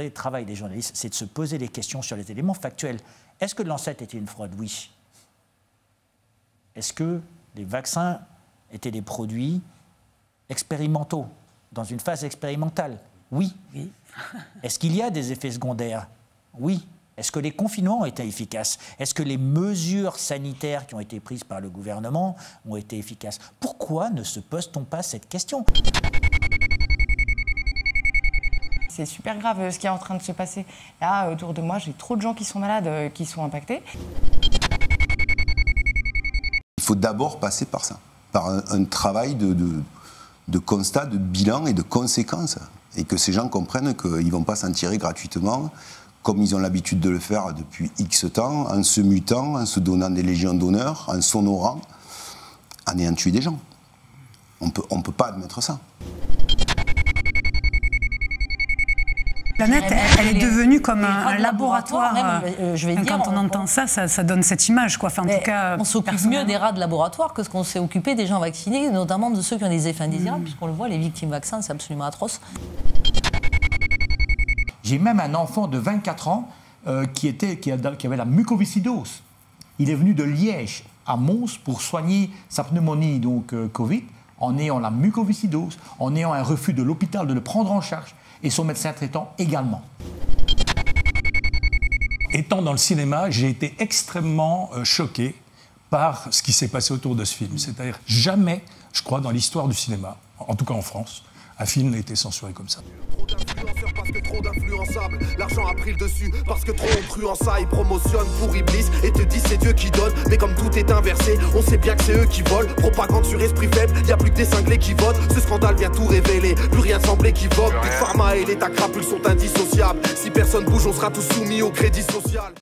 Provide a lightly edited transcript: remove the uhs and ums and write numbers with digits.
vrai travail des journalistes, c'est de se poser des questions sur les éléments factuels. Est-ce que Lancet était une fraude? Oui. Est-ce que les vaccins étaient des produits expérimentaux, dans une phase expérimentale? Oui. Oui. Est-ce qu'il y a des effets secondaires? Oui. Est-ce que les confinements ont été efficaces? Est-ce que les mesures sanitaires qui ont été prises par le gouvernement ont été efficaces? Pourquoi ne se pose-t-on pas cette question? C'est super grave ce qui est en train de se passer. Là, autour de moi, j'ai trop de gens qui sont malades, qui sont impactés. Il faut d'abord passer par ça, par un travail de constat, de bilan et de conséquences. Et que ces gens comprennent qu'ils ne vont pas s'en tirer gratuitement, comme ils ont l'habitude de le faire depuis X temps, en se mutant, en se donnant des légions d'honneur, en s'honorant, en ayant tué des gens. On ne peut pas admettre ça. La planète, elle est devenue comme un laboratoire. Même, je vais dire, quand on entend ça donne cette image, quoi. Enfin, en tout cas, on s'occupe mieux des rats de laboratoire que ce qu'on s'est occupé des gens vaccinés, notamment de ceux qui ont des effets indésirables, puisqu'on le voit, les victimes vaccins, c'est absolument atroce. J'ai même un enfant de 24 ans qui avait la mucoviscidose. Il est venu de Liège à Mons pour soigner sa pneumonie, donc Covid, en ayant la mucoviscidose, en ayant un refus de l'hôpital de le prendre en charge, et son médecin traitant également. Étant dans le cinéma, j'ai été extrêmement choqué par ce qui s'est passé autour de ce film. C'est-à-dire, jamais, je crois, dans l'histoire du cinéma, en tout cas en France, un film n'a été censuré comme ça. Trop d'influenceurs parce que trop d'influençables. L'argent a pris le dessus parce que trop ont cru en ça. Ils promotionnent pour Iblis et te disent c'est Dieu qui donne. Mais comme tout est inversé, on sait bien que c'est eux qui volent. Propagande sur esprit faible, y a plus que des cinglés qui votent. Ce scandale vient tout révéler, plus rien semble équivoque. Big Pharma et l'État crapule sont indissociables. Si personne bouge, on sera tous soumis au crédit social.